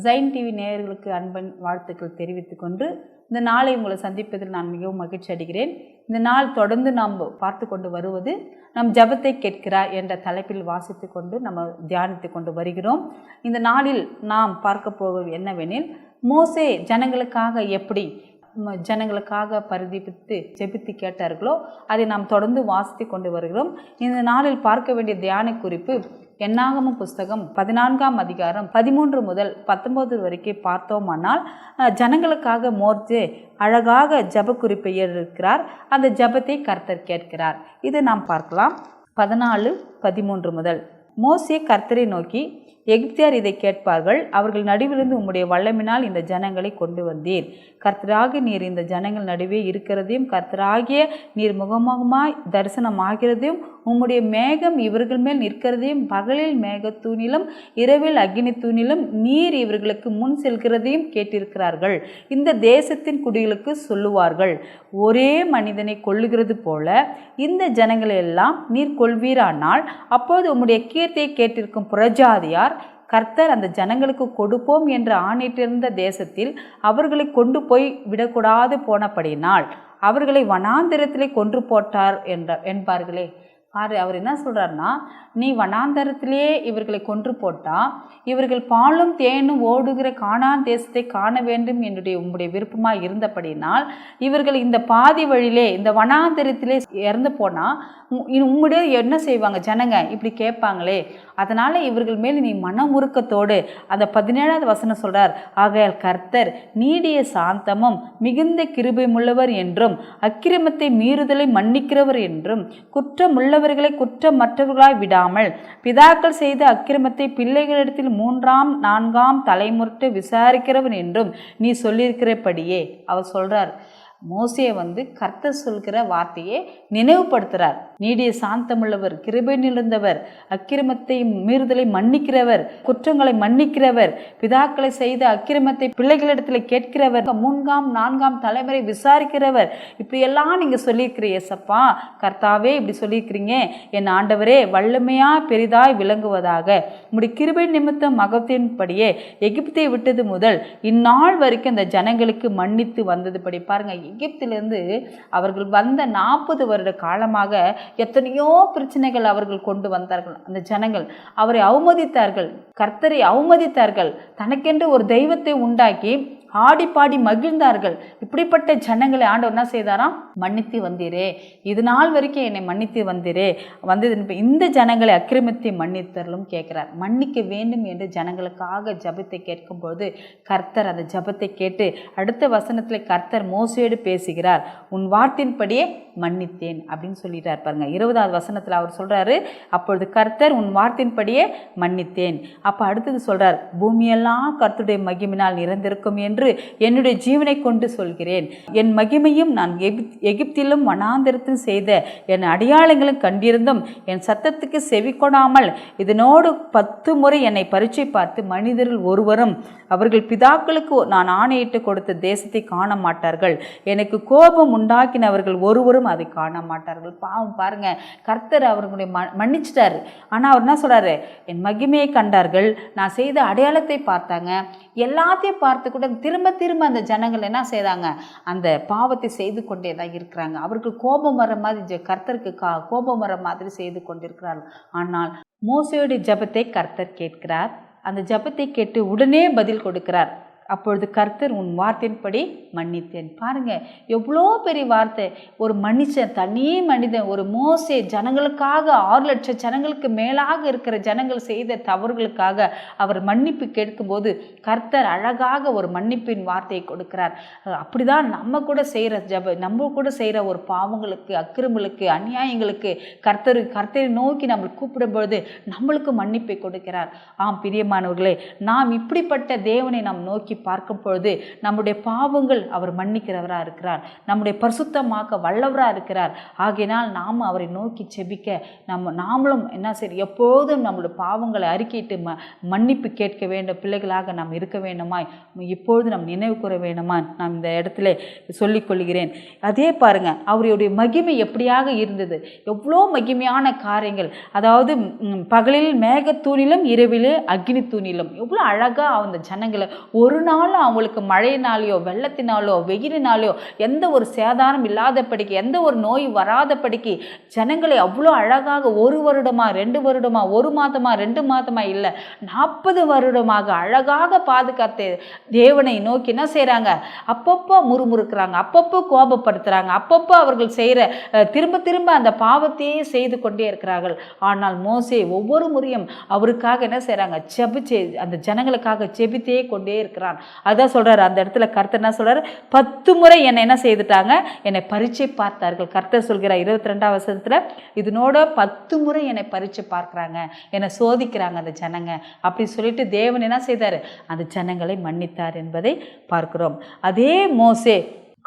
Jain TV நேயர்களுக்கு அன்பின் வாழ்த்துக்கள் தெரிவித்துக் கொண்டு இந்த நாளை உங்களை சந்திப்பதில் நான் மிகவும் மகிழ்ச்சி அடைகிறேன். இந்த நாள் தொடர்ந்து நாம் பார்த்து கொண்டு வருவது நம் ஜபத்தை கேட்கிறார் என்ற தலைப்பில் வாசித்து கொண்டு நம்ம தியானித்து கொண்டு வருகிறோம். இந்த நாளில் நாம் பார்க்க போவது என்னவெனில், மோசே ஜனங்களுக்காக எப்படி ஜனங்களுக்காக பரிதபித்து ஜெபித்து கேட்டார்களோ அதை நாம் தொடர்ந்து வாசித்து கொண்டு வருகிறோம். இந்த நாளில் பார்க்க வேண்டிய தியான குறிப்பு என்னாகமம் புஸ்தகம் 14ஆம் அதிகாரம் 13 முதல் 19 வரைக்கும் பார்த்தோமானால், ஜனங்களுக்காக மோசே அழகாக ஜப குறிப்பை இருக்கிறார். அந்த ஜபத்தை கர்த்தர் கேட்கிறார். இதை நாம் பார்க்கலாம். 14-13 முதல். மோசே கர்த்தரை நோக்கி, எகிப்தியர் இதை கேட்பார்கள். அவர்கள் நடுவிலிருந்து உம்முடைய வல்லமினால் இந்த ஜனங்களை கொண்டு வந்தீர். கர்த்தராகிய நீர் இந்த ஜனங்கள் நடுவே இருக்கிறதையும் கர்த்தராகிய நீர் முகமுகமாய் தரிசனமாகிறதையும் உம்முடைய மேகம் இவர்கள் மேல் நிற்கிறதையும் பகலில் மேகத்தூணிலும் இரவில் அக்கினி தூணிலும் நீர் இவர்களுக்கு முன் செல்கிறதையும் கேட்டிருக்கிறார்கள். இந்த தேசத்தின் குடிகளுக்கு சொல்லுவார்கள், ஒரே மனிதனை கொல்லுகிறது போல இந்த ஜனங்களை எல்லாம் நீர் கொள்வீரானால் அப்போது உம்முடைய கீர்த்தியை கேட்டிருக்கும் புறஜாதியார் கர்த்தர் அந்த ஜனங்களுக்கு கொடுப்போம் என்று ஆணையிட்டிருந்த தேசத்தில் அவர்களை கொண்டு போய் விடக்கூடாது போனபடினால் அவர்களை வனாந்திரத்திலே கொன்று போட்டார் என்பார்களே. அவர் என்ன சொல்கிறாருன்னா, நீ வனாந்தரத்திலே இவர்களை கொன்று போட்டால் இவர்கள் பாலும் தேனும் ஓடுகிற கானான் தேசத்தை காண வேண்டும் என்னுடைய உம்முடைய விருப்பமாக இருந்தபடினால் இவர்கள் இந்த பாதி வழியிலே இந்த வனாந்தரத்திலே இறந்து போனால் உம்முடைய என்ன செய்வாங்க ஜனங்க இப்படி கேட்பாங்களே. அதனால் இவர்கள் மேல் நீ மன உருக்கத்தோடு அந்த 17ஆவது வசனம் சொல்கிறார், ஆகையால் கர்த்தர் நீடிய சாந்தமும் மிகுந்த கிருபையுமுள்ளவர் என்றும் அக்கிரமத்தை மீறுதலை மன்னிக்கிறவர் என்றும் குற்றமுள்ளவர்களை குற்றமற்றவர்களாய் விடாமல் பிதாக்கள் செய்த அக்கிரமத்தை பிள்ளைகளிடத்தில் 3ஆம் 4ஆம் தலைமுறை விசாரிக்கிறவர் என்றும் நீ சொல்லியிருக்கிறபடியே. அவர் சொல்கிறார், மோசே கர்த்தர் சொல்கிற வார்த்தையை நினைவுபடுத்துகிறார். நீடிய சாந்தமுள்ளவர், கிருபை நிறைந்தவர், அக்கிரமத்தை மீறுதலை மன்னிக்கிறவர், குற்றங்களை மன்னிக்கிறவர், பிதாக்களை செய்த அக்கிரமத்தை பிள்ளைகளிடத்தில் கேட்கிறவர், 3ஆம் 4ஆம் தலைமுறை விசாரிக்கிறவர். இப்படியெல்லாம் நீங்கள் சொல்லியிருக்கிறீ ஏசப்பா, கர்த்தாவே இப்படி சொல்லியிருக்கிறீங்க. என் ஆண்டவரே வல்லமையா பெரிதாய் விளங்குவதாக. உம்முடைய கிருபை நிமித்தம் மகத்தின்படியே எகிப்தை விட்டது முதல் இந்நாள் வரைக்கும் அந்த ஜனங்களுக்கு மன்னித்து வந்தது படி. பாருங்க, எகிப்திலிருந்து அவர்கள் வந்த 40 வருட காலமாக எத்தனையோ பிரச்சனைகள் அவர்கள் கொண்டு வந்தார்கள். அந்த ஜனங்கள் அவரை அவமதித்தார்கள், கர்த்தரை அவமதித்தார்கள், தனக்கென்று ஒரு தெய்வத்தை உண்டாக்கி ஆடி பாடி மகிழ்ந்தார்கள். இப்படிப்பட்ட ஜனங்களை ஆண்டவர் என்ன செய்தாராம், மன்னித்து வந்தீரே, இது நாள் வரைக்கும் என்னை மன்னித்து வந்தீரே வந்தது. இந்த ஜனங்களை அக்கிரமத்தை மன்னித்தரலும் கேட்கிறார். மன்னிக்க வேண்டும் என்று ஜனங்களுக்காக ஜபத்தை கேட்கும்போது கர்த்தர் அந்த ஜபத்தை கேட்டு அடுத்த வசனத்தில் கர்த்தர் மோசேயோடு பேசுகிறார். உன் வார்த்தையின்படியே மன்னித்தேன் அப்படின்னு சொல்லிட்டார். பாருங்க, 20ஆவது வசனத்தில் அவர் சொல்றாரு, அப்பொழுது கர்த்தர் உன் வார்த்தையின்படியே மன்னித்தேன். அப்போ அடுத்தது சொல்றார், பூமியெல்லாம் கர்த்தருடைய மகிமையினால் நிறைந்திருக்கும் என்று என்னுடைய ஜீவனை கொண்டு சொல்கிறேன். என் மகிமையும் நான் எகிப்திலும் வனாந்திரத்திலும் செய்த என் அடையாளங்களும் கண்டிருந்தும் என் சத்தத்துக்கு செவி கொடாமல் இதனோடு 10 முறை என்னை பரீட்சை பார்த்து மனிதரில் ஒருவரும் அவர்கள் பிதாக்களுக்கு நான் ஆணையிட்டு கொடுத்த தேசத்தை காண மாட்டார்கள். எனக்கு கோபம் உண்டாக்கினவர்கள் ஒருவரும் அதை காண மாட்டார்கள். பாவம் பாருங்க, கர்த்தர் அவர்களுடைய மன்னிச்சிட்டாரு. ஆனால் அவர் என்ன சொல்றாரு, என் மகிமையை கண்டார்கள், நான் செய்த அடையாளத்தை பார்த்தாங்க, எல்லாத்தையும் பார்த்து கூட திரும்ப திரும்ப அந்த ஜனங்கள் என்ன செய்தாங்க, அந்த பாவத்தை செய்து கொண்டே தான் இருக்கிறாங்க. அவருக்கு கோபம் வர மாதிரி கர்த்தருக்கு கோபம் வர மாதிரி செய்து கொண்டிருக்கிறார்கள். ஆனால் மோசேயோட ஜபத்தை கர்த்தர் கேட்கிறார். அந்த ஜபத்தை கேட்டு உடனே பதில் கொடுக்கிறார். அப்பொழுது கர்த்தர் உன் வார்த்தையின்படி மன்னித்தேன். பாருங்க, எவ்வளோ பெரிய வார்த்தை. ஒரு மனுஷன், தனி மனிதன், ஒரு மோசே ஜனங்களுக்காக 6 லட்சம் ஜனங்களுக்கு மேலாக இருக்கிற ஜனங்கள் செய்த தவறுகளுக்காக அவர் மன்னிப்பு கேட்கும்போது கர்த்தர் அழகாக ஒரு மன்னிப்பின் வார்த்தையை கொடுக்கிறார். அப்படிதான் நம்ம கூட செய்கிற நம்ம கூட செய்கிற ஒரு பாவங்களுக்கு, அக்கிரமங்களுக்கு, அநியாயங்களுக்கு கர்த்தரை நோக்கி நம்ம கூப்பிடும்பொழுது நம்மளுக்கு மன்னிப்பை கொடுக்கிறார். ஆம் பிரியமானவர்களே, நாம் இப்படிப்பட்ட தேவனை நாம் நோக்கி பார்க்கும் பொழுது நம்முடைய பாவங்கள் அவர் மன்னிக்கிறவராக இருக்கிறார், நம்முடைய பரிசுத்தமாக்க வல்லவராக இருக்கிறார். ஆகையினால் நாம் அவரை நோக்கி செபிக்க நாமளும் என்ன சரி எப்போதும் நம்முடைய பாவங்களை அறிக்கையிட்டு மன்னிப்பு கேட்க வேண்டும் பிள்ளைகளாக நாம் இருக்க வேண்டுமாய் இப்பொழுது நாம் நினைவு கூற வேண்டுமா நாம் இந்த இடத்துல சொல்லிக் கொள்கிறேன். அதே பாருங்க, அவருடைய மகிமை எப்படியாக இருந்தது, எவ்வளோ மகிமையான காரியங்கள். அதாவது பகலில் மேகத்தூணிலும் இரவிலே அக்னி தூணிலும் எவ்வளோ அழகாக அந்த ஜனங்களை ஒரு நாளும் அவங்களுக்கு மழையினாலேயோ வெள்ளத்தினாலோ வெயிலினாலேயோ எந்த ஒரு சேதாரம் இல்லாதபடிக்கு எந்த ஒரு நோய் வராதபடிக்கு ஜனங்களை அவ்வளோ அழகாக 1 வருடமா 2 வருடமா 1 மாதமா 2 மாதமா இல்லை 40 வருடமாக அழகாக பாதுகாத்து தேவனை நோக்கி என்ன செய்கிறாங்க, அப்பப்போ முறுமுறுக்கிறாங்க, அப்பப்போ கோபப்படுத்துகிறாங்க, அப்பப்போ அவர்கள் செய்கிற திரும்ப திரும்ப அந்த பாவத்தையே செய்து கொண்டே இருக்கிறார்கள். ஆனால் மோசே ஒவ்வொரு முறையும் அவருக்காக என்ன செய்கிறாங்க, செபிச்சே அந்த ஜனங்களுக்காக செபித்தே கொண்டே இருக்கிறான். அதான் சொல்கிறார் அந்த இடத்துல கர்த்தர் என்ன சொல்கிறார், 10 முறை என்னை என்ன செய்துட்டாங்க, என்னை பரீட்சை பார்த்தார்கள். கர்த்தர் சொல்கிறார் 22ஆம் வசனத்தில், இதனோட 10 முறை என்னை பரீட்சை பார்க்குறாங்க, என்னை சோதிக்கிறாங்க அந்த ஜனங்க அப்படின்னு சொல்லிட்டு தேவன் என்ன செய்தார், அந்த ஜனங்களை மன்னித்தார் என்பதை பார்க்கிறோம். அதே மோசே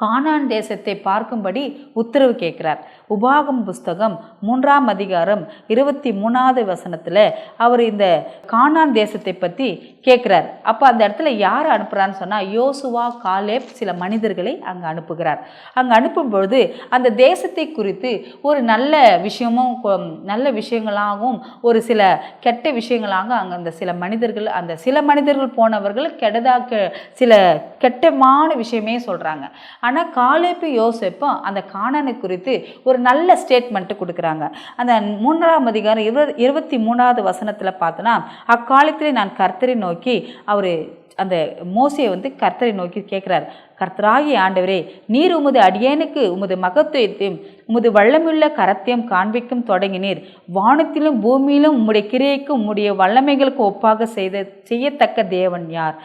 கானான் தேசத்தை பார்க்கும்படி உத்தரவு கேட்கிறார். உபாகம் புஸ்தகம் 3ஆம் அதிகாரம் 23வது வசனத்தில் அவர் இந்த கானான் தேசத்தை பற்றி கேட்குறார். அப்போ அந்த இடத்துல யார் அனுப்புகிறான்னு சொன்னால் யோசுவா காலேப் சில மனிதர்களை அங்கே அனுப்புகிறார். அங்கே அனுப்பும் பொழுது அந்த தேசத்தை குறித்து ஒரு நல்ல விஷயமும் நல்ல விஷயங்களாகவும் ஒரு சில கெட்ட விஷயங்களாக அங்கே அந்த சில மனிதர்கள் போனவர்கள் சில கெட்டமான விஷயமே சொல்கிறாங்க. ஆனால் காலேப்பு யோசேப்பும் அந்த கானானை குறித்து ஒரு நல்ல ஸ்டேட்மெண்ட்டு கொடுக்குறாங்க. அந்த 3ஆம் அதிகாரம் 23வது வசனத்தில் பார்த்தோன்னா, அக்காலத்திலே நான் கர்த்தரை நோக்கி அவர் அந்த மோசையை கர்த்தரை நோக்கி கேட்குறார், கர்த்தராகிய ஆண்டவரே, நீர் உமது அடியேனுக்கு உமது மகத்துவத்தையும் உமது வல்லமையுள்ள கரத்தையும் காண்பிக்கும் தொடங்கினீர். வானத்திலும் பூமியிலும் உம்முடைய கிரியைக்கும் உம்முடைய வல்லமைகளுக்கு ஒப்பாக செய்யத்தக்க தேவன் யார்?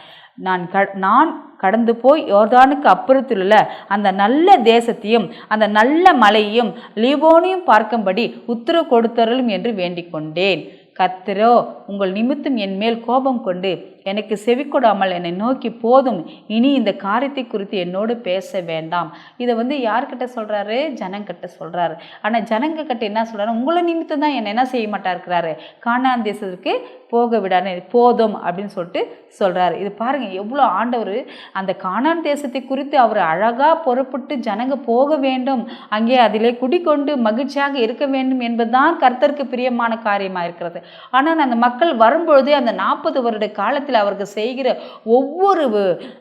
நான் கடந்து போய் யோர்தானுக்கு அப்புறத்திலுள்ள அந்த நல்ல தேசத்தையும் அந்த நல்ல மலையையும் லீபோனையும் பார்க்கும்படி உத்தரவு கொடுத்தருளும் என்று வேண்டிக் கொண்டேன். கர்த்தரோ உங்கள் நிமித்தம் என் மேல் கோபம் கொண்டு எனக்கு செவி கொடாமல் என்னை நோக்கி, போதும், இனி இந்த காரியத்தை குறித்து என்னோடு பேச வேண்டாம். இதை யார்கிட்ட சொல்கிறாரு, ஜனங்கிட்ட சொல்கிறாரு. ஆனால் ஜனங்கிட்ட என்ன சொல்கிறாரு, உங்களை நிமித்தம் தான் என்னை என்ன செய்ய மாட்டா இருக்கிறாரு, கானான் தேசத்துக்கு போக விடானே, போதும் அப்படின்னு சொல்லிட்டு சொல்கிறாரு. இது பாருங்கள், எவ்வளோ ஆண்டவர் அந்த கானான் தேசத்தை குறித்து அவர் அழகாக புறப்பட்டு ஜனங்க போக வேண்டும், அங்கே அதிலே குடிக்கொண்டு மகிழ்ச்சியாக இருக்க வேண்டும் என்பதுதான் கர்த்தருக்கு பிரியமான காரியமாக இருக்கிறது. ஆனால் அந்த மக்கள் வரும்பொழுது அந்த 40 வருட காலத்தில் அவர்கள் செய்கிற ஒவ்வொரு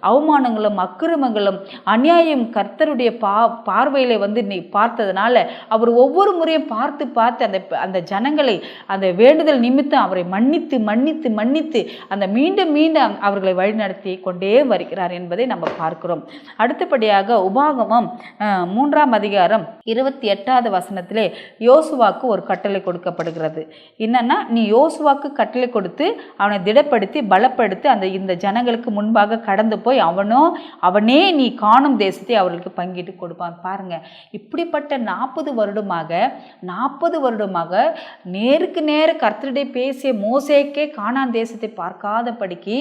அவமானங்களும் அக்கிரமங்களும் அநியாயம் கர்த்தருடைய பார்வையில் நீ பார்த்ததுனால அவர் ஒவ்வொரு முறையும் பார்த்து அந்த ஜனங்களை அந்த வேண்டுதல் நிமித்தம் அவரை மன்னித்து மன்னித்து மன்னித்து அந்த மீண்டும் மீண்டும் அவர்களை வழிநடத்தி கொண்டே வருகிறார் என்பதை நம்ம பார்க்கிறோம். அடுத்தபடியாக உபாகமம் 3ஆம் அதிகாரம் 28வது வசனத்திலே யோசுவாக்கு ஒரு கட்டளை கொடுக்கப்படுகிறது. என்னன்னா, நீ யோசுவாக்கு கட்டளை கொடுத்து அவனை திடப்படுத்தி பலப்படுத்தி இந்த ஜனங்களுக்கு முன்பாக கடந்து போய் அவனே நீ காணும் தேசத்தை அவர்களுக்கு பங்கிட்டு கொடுப்பான். பாருங்க, இப்படிப்பட்ட 40 வருடமாக நேருக்கு நேர கர்த்தருடைய பேசிய மோசேக்கே கானான் தேசத்தை பார்க்காதபடிக்கு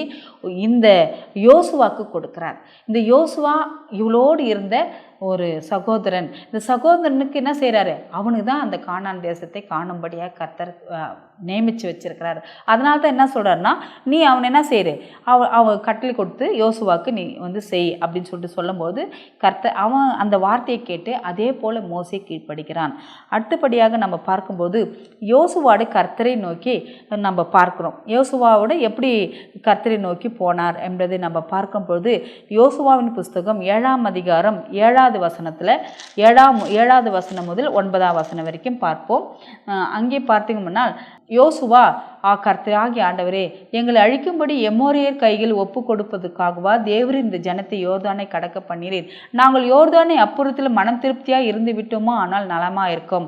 இந்த யோசுவாக்கு கொடுக்கிறார். இந்த யோசுவா இவளோடு இருந்த ஒரு சகோதரன், இந்த சகோதரனுக்கு என்ன செய்கிறாரு, அவனுக்கு தான் அந்த கானான் தேசத்தை காணும்படியாக கர்த்தர் நியமித்து வச்சிருக்கிறாரு. அதனால தான் என்ன சொல்கிறாருன்னா, நீ அவன் என்ன செய்கிற, அவன் கட்டளை கொடுத்து யோசுவாக்கு நீ செய் அப்படின்னு சொல்லிட்டு சொல்லும்போது அவன் அந்த வார்த்தையை கேட்டு அதே போல் மோசே கீழ்ப்படுகிறான். அடுத்தபடியாக நம்ம பார்க்கும்போது யோசுவாவோட கர்த்தரை நோக்கி நம்ம பார்க்குறோம். யோசுவாவோட எப்படி கர்த்தரை நோக்கி போனார் என்பதை நம்ம பார்க்கும்பொழுது யோசுவாவின் புஸ்தகம் 7ஆம் அதிகாரம் 7வது வசனத்தில் 7வது வசனம் முதல் 9ஆம் வசனம் வரைக்கும் பார்ப்போம். அங்கே பார்த்தீங்கன்னா, யோசுவா கர்த்தராகிய ஆண்டவரே, எங்களை அழிக்கும்படி எமோரியர் கையில் ஒப்பு கொடுப்பதற்காகவா தேவரீர் இந்த ஜனத்தை யோர்தானை கடக்க பண்ணினீர்? நாங்கள் யோர்தானை அப்புறத்தில் மனம் திருப்தியாக இருந்து விட்டோமோ, ஆனால் நலமாக இருக்கும்.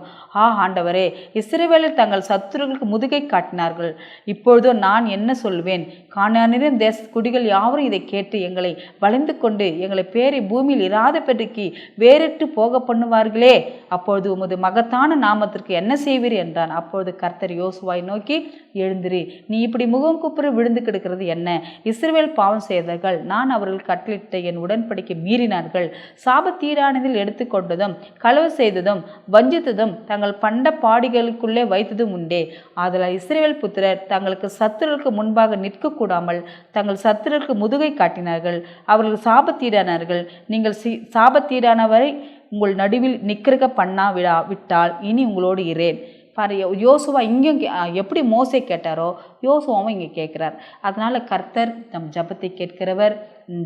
ஆண்டவரே, இஸ்ரவேலர் தங்கள் சத்துருக்களுக்கு முதுகை காட்டினார்கள். இப்பொழுதோ நான் என்ன சொல்வேன்? கானானியரின் தேச குடிகள் யாவரும் இதை கேட்டு எங்களை வளைந்து கொண்டு எங்களை பேரை பூமியில் இராதபடிக்கு வேறிட்டு போக பண்ணுவார்களே, அப்பொழுது உமது மகத்தான நாமத்திற்கு என்ன செய்வீர் என்றான். அப்பொழுது கர்த்தர் யோசுவாவை நோக்கி, எழுந்திரி, நீ இப்படி முகம் குப்புற விழுந்து கிடக்கிறது என்ன? இஸ்ரவேல் பாவம் செய்தார்கள், நான் அவர்கள் கட்டளிட்ட என் உடன்படிக்கை மீறினார்கள், சாபத்தீடானதில் எடுத்துக்கொண்டதும் களவு செய்ததும் வஞ்சித்ததும் தங்கள் பண்ட பாடிகளுக்குள்ளே வைத்ததும் உண்டே. ஆதலால் இஸ்ரவேல் புத்திரர் தங்களுக்கு சத்துருவுக்கு முன்பாக நிற்கக்கூடாமல் தங்கள் சத்துருவுக்கு முதுகை காட்டினார்கள், அவர்கள் சாபத்தீடானார்கள். நீங்கள் சாபத்தீடானவரை உங்கள் நடுவில் நிற்க பண்ணா விட்டால் இனி உங்களோடு இரேன். பாரு, யோசுவா இங்கேயும் எப்படி மோசே கேட்டாரோ யோசுவாவும் இங்கே கேட்குறார். அதனால் கர்த்தர் நம் ஜபத்தை கேட்கிறவர்,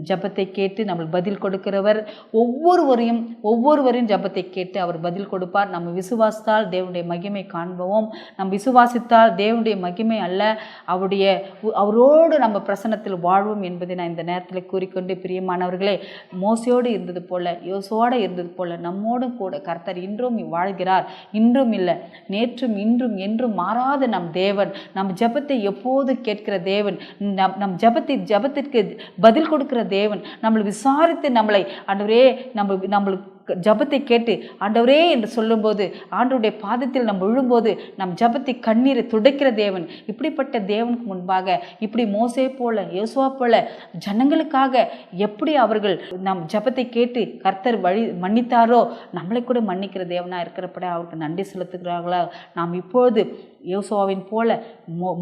ஜபத்தை கேட்டு நம்ம பதில் கொடுக்கிறவர். ஒவ்வொருவரையும் ஜபத்தை கேட்டு அவர் பதில் கொடுப்பார். நம்ம விசுவாசித்தால் தேவனுடைய மகிமை காண்போம். நம்ம விசுவாசித்தால் தேவனுடைய மகிமை அல்ல, அவரோடு நம்ம பிரசன்னத்தில் வாழ்வோம் என்பதை நான் இந்த நேரத்தில் கூறிக்கொண்டு, பிரியமானவர்களே, மோசையோடு இருந்தது போல யோசுவோடு இருந்தது போல நம்மோடும் கூட கர்த்தர் இன்றும் வாழ்கிறார். இன்றும் இல்லை, நேற்றும் இன்றும் என்றும் மாறாத நம் தேவன், நம் ஜபத்தை எப்போது கேட்கிற தேவன், நம் ஜபத்திற்கு பதில் கொடுக்கிற தேவன், நம்மளை விசாரித்து நம்மளை ஆண்டவரே நம்மளுக்கு ஜபத்தை கேட்டு ஆண்டவரே என்று சொல்லும்போது, ஆண்டவருடைய பாதத்தில் நம்ம விழும்போது நம் ஜபத்தை கண்ணீரை துடைக்கிற தேவன். இப்படிப்பட்ட தேவனுக்கு முன்பாக இப்படி மோசே போல யோசுவா போல ஜனங்களுக்காக எப்படி அவர்கள் நம் ஜபத்தை கேட்டு கர்த்தர் மன்னித்தாரோ, நம்மளை கூட மன்னிக்கிற தேவனாக இருக்கிறப்பட அவருக்கு நன்றி செலுத்துகிறார்களா? நாம் இப்போது யோசுவாவின் போல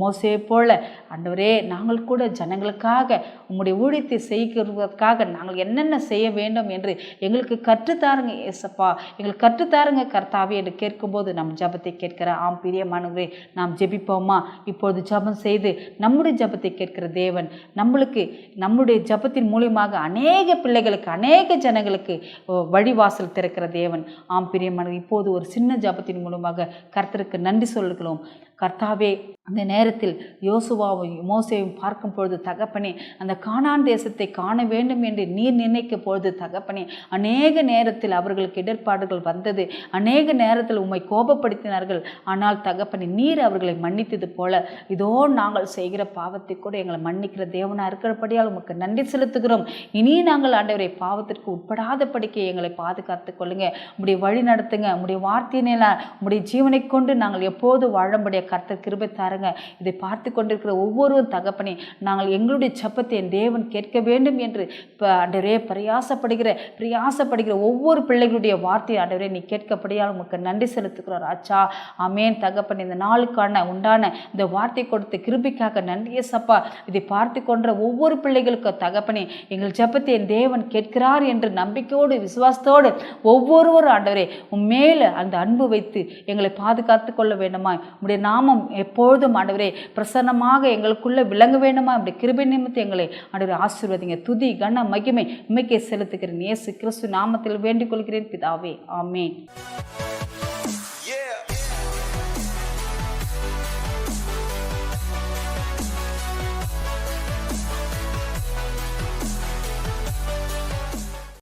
மோசே போல ஆண்டவரே நாங்கள் கூட ஜனங்களுக்காக உம்முடைய ஊழியத்தை செய்கிறதற்காக நாங்கள் என்னென்ன செய்ய வேண்டும் என்று எங்களுக்கு கற்றுத்தாருங்க ஏசப்பா, எங்களுக்கு கற்றுத்தாருங்க கர்த்தாவே என்று கேட்கும்போது நம் ஜபத்தை கேட்கிற ஆம் பிரியமானவரே, நாம் ஜெபிப்போமா? இப்போது ஜபம் செய்து நம்முடைய ஜபத்தை கேட்கிற தேவன் நம்முடைய ஜபத்தின் மூலியமாக அநேக பிள்ளைகளுக்கு அநேக ஜனங்களுக்கு வழிவாசல் திறக்கிற தேவன். ஆம் பிரியமானவர், இப்போது ஒரு சின்ன ஜபத்தின் மூலமாக கர்த்தருக்கு நன்றி சொல்லுகிறோம். கர்த்தாவே, அந்த நேரத்தில் யோசுவாவையும் மோசேயும் பார்க்கும் பொழுது தகப்பனே, அந்த கானான் தேசத்தை காண வேண்டும் என்று நீர் நினைக்கும் பொழுது தகப்பனே, அநேக நேரத்தில் அவர்களுக்கு இடர்பாடுகள் வந்தது, அநேக நேரத்தில் உம்மை கோபப்படுத்தினார்கள். ஆனால் தகப்பனே, நீர் அவர்களை மன்னித்தது போல இதோ நாங்கள் செய்கிற பாவத்தை கூட எங்களை மன்னிக்கிற தேவனாக இருக்கிறபடியால் உமக்கு நன்றி செலுத்துகிறோம். இனி நாங்கள் ஆண்டவரை பாவத்திற்கு உட்படாதபடிக்கு எங்களை பாதுகாத்து கொள்ளுங்க, உம்முடைய வழி நடத்துங்க, உம்முடைய வார்த்தையினால் உம்முடைய ஜீவனை கொண்டு நாங்கள் எப்போது வாழும்படிய கர்த்தர் கிருபை தாருங்க. இதை பார்த்து கொண்டிருக்கிற ஒவ்வொருவரும் தகப்பனே, நாங்கள் எங்களுடைய ஜபத்தை என் தேவன் கேட்க வேண்டும் என்று ஆண்டவரே பிரயாசப்படுகிற ஒவ்வொரு பிள்ளைகளுடைய வார்த்தையை ஆண்டவரே நீ கேட்கப்படியால் உமக்கு நன்றி செலுத்துகிறார் ஆச்சா. ஆமேன் தகப்பன், இந்த நாளுக்கான உண்டான இந்த வார்த்தை கொடுத்த கிருபைக்காக நன்றியே சப்பா. இதை பார்த்து கொண்ட ஒவ்வொரு பிள்ளைகளுக்கு தகப்பனே, எங்கள் ஜபத்தை என் தேவன் கேட்கிறார் என்று நம்பிக்கையோடு விசுவாசத்தோடு ஒவ்வொருவரும் ஆண்டவரே உம்மேல அந்த அன்பு வைத்து எங்களை பாதுகாத்து கொள்ள வேண்டுமா? உம்முடைய நாமம் எப்பொழுதும் ஆண்டவரே பிரசன்னமாக எங்களுக்குள்ள விளங்க வேண்டுமா? அப்படி கிருபை நிமித்து எங்களை ஆண்டவரே ஆசீர்வதிங்க. துதி கன மகிமை உம்மைக்கே செலுத்துகிறேன். இயேசு கிறிஸ்து நாமத்தில் வேண்டிக் கொள்கிறேன் பிதாவே, ஆமென்.